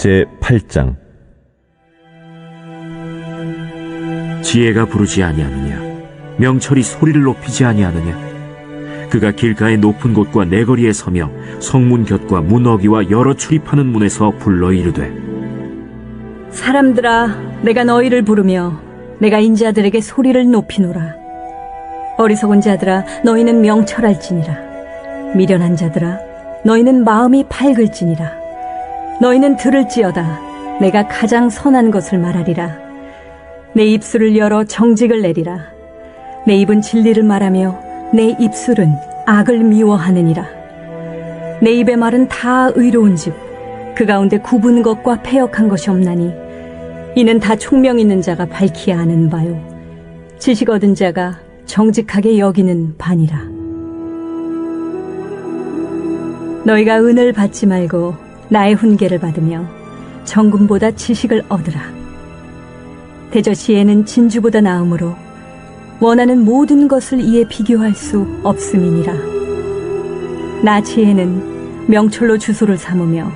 제8장. 지혜가 부르지 아니하느냐? 명철이 소리를 높이지 아니하느냐? 그가 길가의 높은 곳과 내거리에 서며 성문 곁과 문 어귀와 여러 출입하는 문에서 불러 이르되, 사람들아, 내가 너희를 부르며 내가 인자들에게 소리를 높이노라. 어리석은 자들아, 너희는 명철할지니라. 미련한 자들아, 너희는 마음이 밝을지니라. 너희는 들을지어다. 내가 가장 선한 것을 말하리라. 내 입술을 열어 정직을 내리라. 내 입은 진리를 말하며 내 입술은 악을 미워하느니라. 내 입의 말은 다 의로운즉 그 가운데 굽은 것과 패역한 것이 없나니 이는 다 총명 있는 자가 밝히 아는 바요 지식 얻은 자가 정직하게 여기는 바니라. 너희가 은을 받지 말고 나의 훈계를 받으며 정금보다 지식을 얻으라. 대저 지혜는 진주보다 나음으로 원하는 모든 것을 이에 비교할 수 없음이니라. 나 지혜는 명철로 주소를 삼으며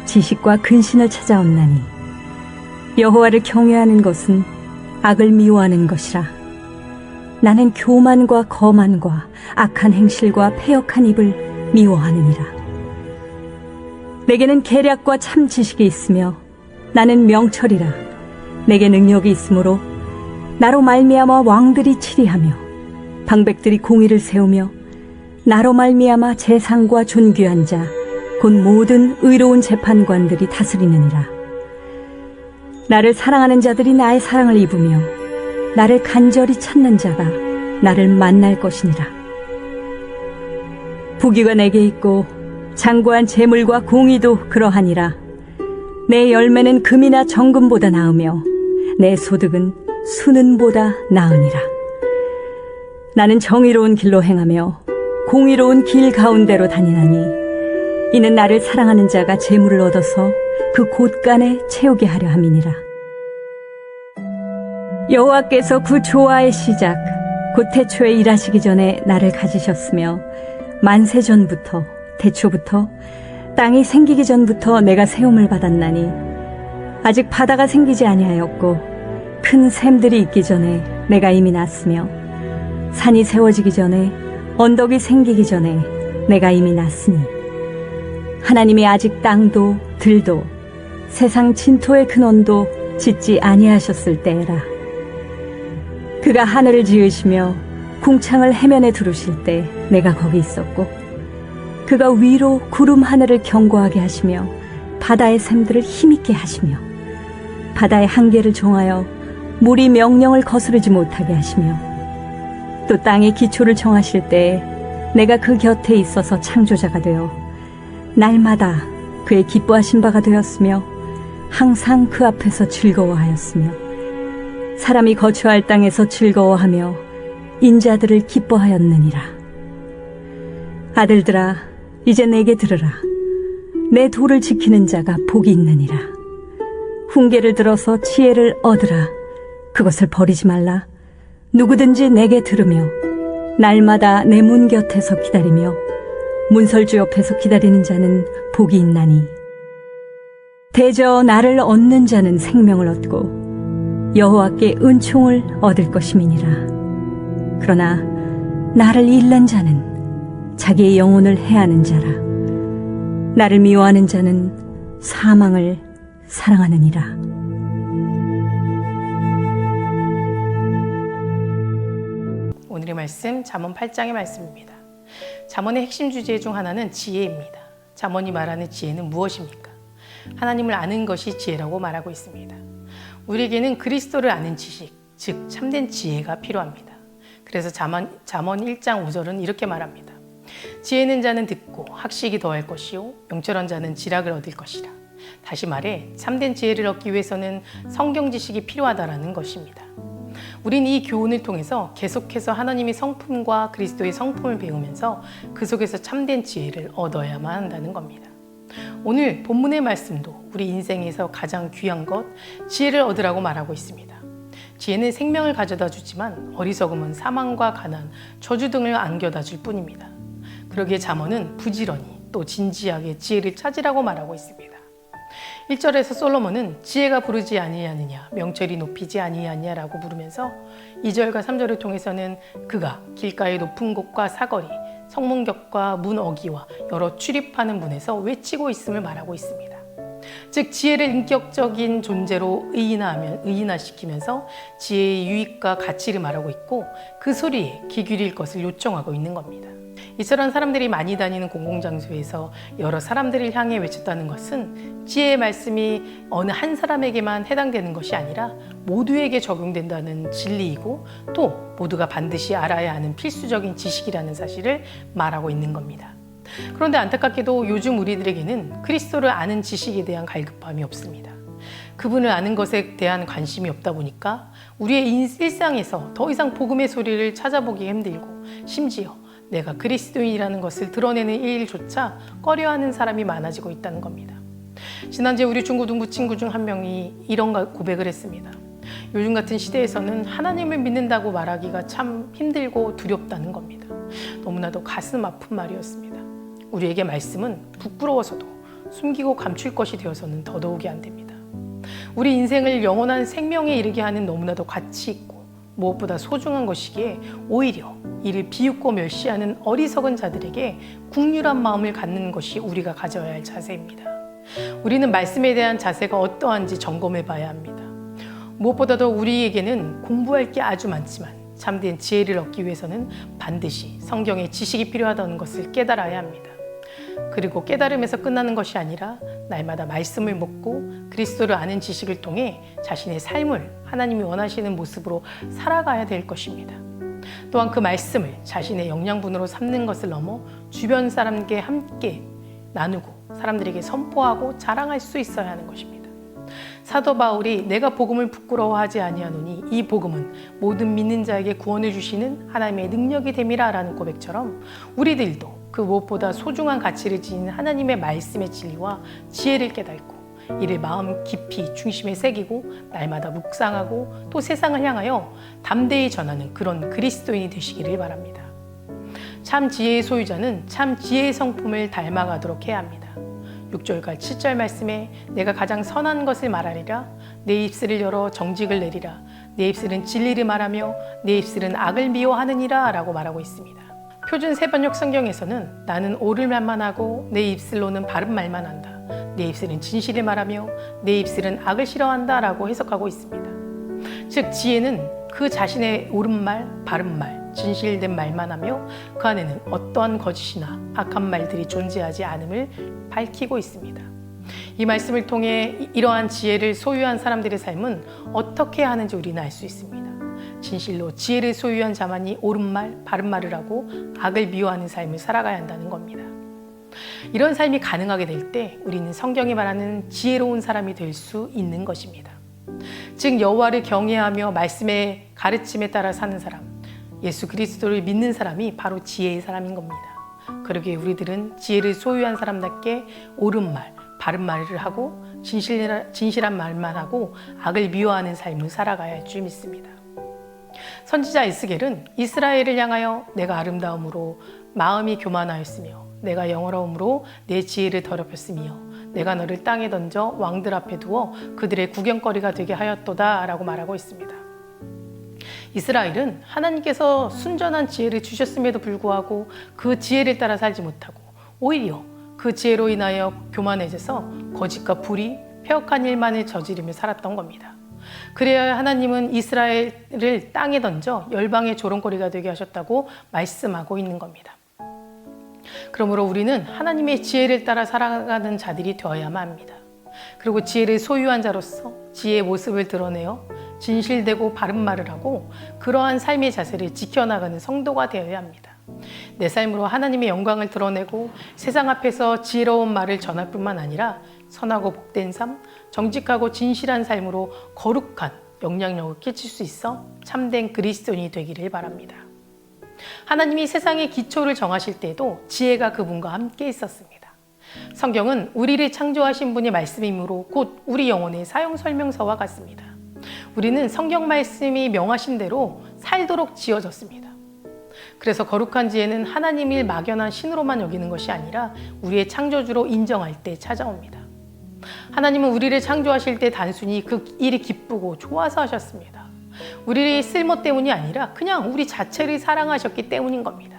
지식과 근신을 찾아온나니 여호와를 경외하는 것은 악을 미워하는 것이라. 나는 교만과 거만과 악한 행실과 패역한 입을 미워하느니라. 내게는 계략과 참 지식이 있으며 나는 명철이라. 내게 능력이 있으므로 나로 말미암아 왕들이 치리하며 방백들이 공의를 세우며 나로 말미암아 재상과 존귀한 자 곧 모든 의로운 재판관들이 다스리느니라. 나를 사랑하는 자들이 나의 사랑을 입으며 나를 간절히 찾는 자가 나를 만날 것이니라. 부귀가 내게 있고 장구한 재물과 공의도 그러하니라. 내 열매는 금이나 정금보다 나으며 내 소득은 수는보다 나으니라. 나는 정의로운 길로 행하며 공의로운 길 가운데로 다니나니 이는 나를 사랑하는 자가 재물을 얻어서 그 곳간에 채우게 하려 함이니라. 여호와께서 그 조화의 시작 곧 태초에 일하시기 전에 나를 가지셨으며 만세 전부터 태초부터 땅이 생기기 전부터 내가 세움을 받았나니 아직 바다가 생기지 아니하였고 큰 샘들이 있기 전에 내가 이미 났으며 산이 세워지기 전에 언덕이 생기기 전에 내가 이미 났으니 하나님이 아직 땅도 들도 세상 진토의 근원도 짓지 아니하셨을 때에라. 그가 하늘을 지으시며 궁창을 해면에 두르실 때 내가 거기 있었고 그가 위로 구름 하늘을 견고하게 하시며 바다의 샘들을 힘있게 하시며 바다의 한계를 정하여 물이 명령을 거스르지 못하게 하시며 또 땅의 기초를 정하실 때에 내가 그 곁에 있어서 창조자가 되어 날마다 그의 기뻐하신 바가 되었으며 항상 그 앞에서 즐거워하였으며 사람이 거처할 땅에서 즐거워하며 인자들을 기뻐하였느니라. 아들들아, 이제 내게 들으라. 내 도를 지키는 자가 복이 있느니라. 훈계를 들어서 지혜를 얻으라. 그것을 버리지 말라. 누구든지 내게 들으며 날마다 내 문 곁에서 기다리며 문설주 옆에서 기다리는 자는 복이 있나니 대저 나를 얻는 자는 생명을 얻고 여호와께 은총을 얻을 것임이니라. 그러나 나를 잃는 자는 자기의 영혼을 해하는 자라. 나를 미워하는 자는 사망을 사랑하느니라. 오늘의 말씀 잠언 8장의 말씀입니다. 잠언의 핵심 주제 중 하나는 지혜입니다. 잠언이 말하는 지혜는 무엇입니까? 하나님을 아는 것이 지혜라고 말하고 있습니다. 우리에게는 그리스도를 아는 지식, 즉 참된 지혜가 필요합니다. 그래서 잠언 1장 5절은 이렇게 말합니다. 지혜 있는 자는 듣고 학식이 더할 것이요 명철한 자는 지락을 얻을 것이라. 다시 말해 참된 지혜를 얻기 위해서는 성경 지식이 필요하다라는 것입니다. 우린 이 교훈을 통해서 계속해서 하나님의 성품과 그리스도의 성품을 배우면서 그 속에서 참된 지혜를 얻어야만 한다는 겁니다. 오늘 본문의 말씀도 우리 인생에서 가장 귀한 것, 지혜를 얻으라고 말하고 있습니다. 지혜는 생명을 가져다 주지만 어리석음은 사망과 가난, 저주 등을 안겨다 줄 뿐입니다. 그러기에 잠언은 부지런히 또 진지하게 지혜를 찾으라고 말하고 있습니다. 1절에서 솔로몬은 지혜가 부르지 아니하느냐, 명철이 높이지 아니하느냐라고 부르면서 2절과 3절을 통해서는 그가 길가의 높은 곳과 사거리, 성문곁과 문 어귀와 여러 출입하는 문에서 외치고 있음을 말하고 있습니다. 즉 지혜를 인격적인 존재로 의인화시키면서 지혜의 유익과 가치를 말하고 있고 그 소리에 귀 기울일 것을 요청하고 있는 겁니다. 이처럼 사람들이 많이 다니는 공공장소에서 여러 사람들을 향해 외쳤다는 것은 지혜의 말씀이 어느 한 사람에게만 해당되는 것이 아니라 모두에게 적용된다는 진리이고 또 모두가 반드시 알아야 하는 필수적인 지식이라는 사실을 말하고 있는 겁니다. 그런데 안타깝게도 요즘 우리들에게는 그리스도를 아는 지식에 대한 갈급함이 없습니다. 그분을 아는 것에 대한 관심이 없다 보니까 우리의 일상에서 더 이상 복음의 소리를 찾아보기 힘들고 심지어 내가 그리스도인이라는 것을 드러내는 일조차 꺼려하는 사람이 많아지고 있다는 겁니다. 지난주에 우리 중고등부 친구 중 한 명이 이런 고백을 했습니다. 요즘 같은 시대에서는 하나님을 믿는다고 말하기가 참 힘들고 두렵다는 겁니다. 너무나도 가슴 아픈 말이었습니다. 우리에게 말씀은 부끄러워서도 숨기고 감출 것이 되어서는 더더욱이 안 됩니다. 우리 인생을 영원한 생명에 이르게 하는 너무나도 가치 있고 무엇보다 소중한 것이기에 오히려 이를 비웃고 멸시하는 어리석은 자들에게 국률한 마음을 갖는 것이 우리가 가져야 할 자세입니다. 우리는 말씀에 대한 자세가 어떠한지 점검해 봐야 합니다. 무엇보다도 우리에게는 공부할 게 아주 많지만 참된 지혜를 얻기 위해서는 반드시 성경의 지식이 필요하다는 것을 깨달아야 합니다. 그리고 깨달음에서 끝나는 것이 아니라 날마다 말씀을 묻고 그리스도를 아는 지식을 통해 자신의 삶을 하나님이 원하시는 모습으로 살아가야 될 것입니다. 또한 그 말씀을 자신의 영양분으로 삼는 것을 넘어 주변 사람과 함께 나누고 사람들에게 선포하고 자랑할 수 있어야 하는 것입니다. 사도 바울이 내가 복음을 부끄러워하지 아니하노니 이 복음은 모든 믿는 자에게 구원을 주시는 하나님의 능력이 됨이라 라는 고백처럼 우리들도 그 무엇보다 소중한 가치를 지닌 하나님의 말씀의 진리와 지혜를 깨닫고 이를 마음 깊이 중심에 새기고 날마다 묵상하고 또 세상을 향하여 담대히 전하는 그런 그리스도인이 되시기를 바랍니다. 참 지혜의 소유자는 참 지혜의 성품을 닮아가도록 해야 합니다. 6절과 7절 말씀에 내가 가장 선한 것을 말하리라 내 입술을 열어 정직을 내리라 내 입술은 진리를 말하며 내 입술은 악을 미워하느니라 라고 말하고 있습니다. 표준 세번역 성경에서는 나는 옳을 말만 하고 내 입술로는 바른 말만 한다. 내 입술은 진실을 말하며 내 입술은 악을 싫어한다 라고 해석하고 있습니다. 즉 지혜는 그 자신의 옳은 말, 바른 말, 진실된 말만 하며 그 안에는 어떠한 거짓이나 악한 말들이 존재하지 않음을 밝히고 있습니다. 이 말씀을 통해 이러한 지혜를 소유한 사람들의 삶은 어떻게 하는지 우리는 알 수 있습니다. 진실로 지혜를 소유한 자만이 옳은 말, 바른 말을 하고 악을 미워하는 삶을 살아가야 한다는 겁니다. 이런 삶이 가능하게 될 때 우리는 성경이 말하는 지혜로운 사람이 될 수 있는 것입니다. 즉 여호와를 경외하며 말씀의 가르침에 따라 사는 사람, 예수 그리스도를 믿는 사람이 바로 지혜의 사람인 겁니다. 그러기에 우리들은 지혜를 소유한 사람답게 옳은 말, 바른 말을 하고 진실한 말만 하고 악을 미워하는 삶을 살아가야 할 줄 믿습니다. 선지자 에스겔은 이스라엘을 향하여 내가 아름다움으로 마음이 교만하였으며 내가 영어로움으로 내 지혜를 더럽혔으며 내가 너를 땅에 던져 왕들 앞에 두어 그들의 구경거리가 되게 하였도다 라고 말하고 있습니다. 이스라엘은 하나님께서 순전한 지혜를 주셨음에도 불구하고 그 지혜를 따라 살지 못하고 오히려 그 지혜로 인하여 교만해져서 거짓과 불의, 폐역한 일만을 저지르며 살았던 겁니다. 그래야 하나님은 이스라엘을 땅에 던져 열방의 조롱거리가 되게 하셨다고 말씀하고 있는 겁니다. 그러므로 우리는 하나님의 지혜를 따라 살아가는 자들이 되어야만 합니다. 그리고 지혜를 소유한 자로서 지혜의 모습을 드러내어 진실되고 바른 말을 하고 그러한 삶의 자세를 지켜나가는 성도가 되어야 합니다. 내 삶으로 하나님의 영광을 드러내고 세상 앞에서 지혜로운 말을 전할 뿐만 아니라 선하고 복된 삶, 정직하고 진실한 삶으로 거룩한 영향력을 끼칠 수 있어 참된 그리스도인이 되기를 바랍니다. 하나님이 세상의 기초를 정하실 때에도 지혜가 그분과 함께 있었습니다. 성경은 우리를 창조하신 분의 말씀이므로 곧 우리 영혼의 사용 설명서와 같습니다. 우리는 성경 말씀이 명하신 대로 살도록 지어졌습니다. 그래서 거룩한 지혜는 하나님을 막연한 신으로만 여기는 것이 아니라 우리의 창조주로 인정할 때 찾아옵니다. 하나님은 우리를 창조하실 때 단순히 그 일이 기쁘고 좋아서 하셨습니다. 우리의 쓸모 때문이 아니라 그냥 우리 자체를 사랑하셨기 때문인 겁니다.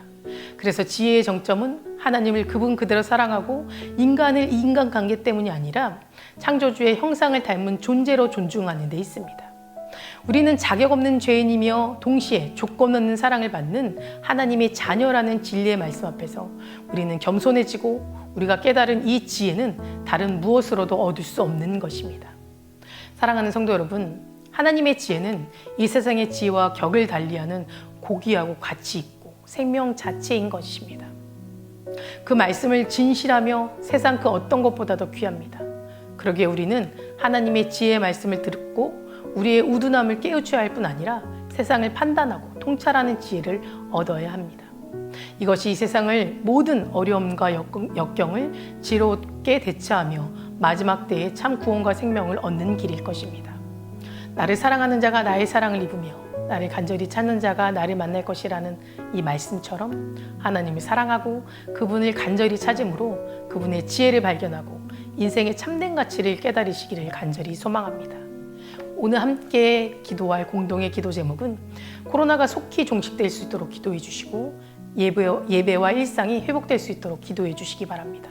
그래서 지혜의 정점은 하나님을 그분 그대로 사랑하고 인간을 인간관계 때문이 아니라 창조주의 형상을 닮은 존재로 존중하는 데 있습니다. 우리는 자격 없는 죄인이며 동시에 조건 없는 사랑을 받는 하나님의 자녀라는 진리의 말씀 앞에서 우리는 겸손해지고 우리가 깨달은 이 지혜는 다른 무엇으로도 얻을 수 없는 것입니다. 사랑하는 성도 여러분, 하나님의 지혜는 이 세상의 지혜와 격을 달리하는 고귀하고 가치 있고 생명 자체인 것입니다. 그 말씀을 진실하며 세상 그 어떤 것보다도 귀합니다. 그러기에 우리는 하나님의 지혜의 말씀을 듣고 우리의 우둔함을 깨우쳐야 할 뿐 아니라 세상을 판단하고 통찰하는 지혜를 얻어야 합니다. 이것이 이 세상을 모든 어려움과 역경을 지혜롭게 대처하며 마지막 때에 참 구원과 생명을 얻는 길일 것입니다. 나를 사랑하는 자가 나의 사랑을 입으며 나를 간절히 찾는 자가 나를 만날 것이라는 이 말씀처럼 하나님을 사랑하고 그분을 간절히 찾음으로 그분의 지혜를 발견하고 인생의 참된 가치를 깨달으시기를 간절히 소망합니다. 오늘 함께 기도할 공동의 기도 제목은 코로나가 속히 종식될 수 있도록 기도해 주시고 예배와 일상이 회복될 수 있도록 기도해 주시기 바랍니다.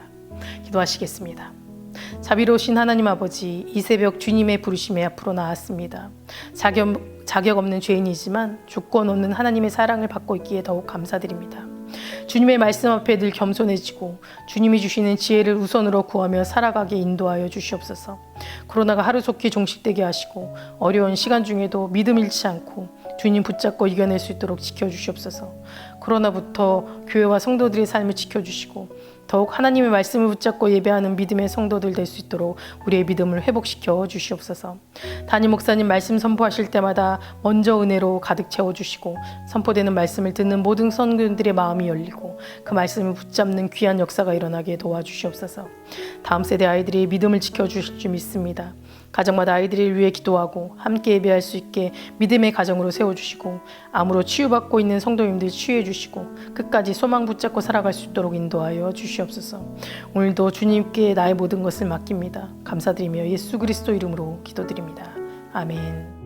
기도하시겠습니다. 자비로우신 하나님 아버지, 이 새벽 주님의 부르심에 앞으로 나왔습니다. 자격 없는 죄인이지만 조건 없는 하나님의 사랑을 받고 있기에 더욱 감사드립니다. 주님의 말씀 앞에 늘 겸손해지고 주님이 주시는 지혜를 우선으로 구하며 살아가게 인도하여 주시옵소서. 코로나가 하루속히 종식되게 하시고 어려운 시간 중에도 믿음 잃지 않고 주님 붙잡고 이겨낼 수 있도록 지켜주시옵소서. 코로나부터 교회와 성도들의 삶을 지켜주시고 더욱 하나님의 말씀을 붙잡고 예배하는 믿음의 성도들 될 수 있도록 우리의 믿음을 회복시켜 주시옵소서. 담임 목사님 말씀 선포하실 때마다 먼저 은혜로 가득 채워주시고 선포되는 말씀을 듣는 모든 성도들의 마음이 열리고 그 말씀을 붙잡는 귀한 역사가 일어나게 도와주시옵소서. 다음 세대 아이들의 믿음을 지켜주실 줄 믿습니다. 가정마다 아이들을 위해 기도하고 함께 예배할 수 있게 믿음의 가정으로 세워주시고 암으로 치유받고 있는 성도님들 치유해 주시고 끝까지 소망 붙잡고 살아갈 수 있도록 인도하여 주시옵소서. 오늘도 주님께 나의 모든 것을 맡깁니다. 감사드리며 예수 그리스도 이름으로 기도드립니다. 아멘.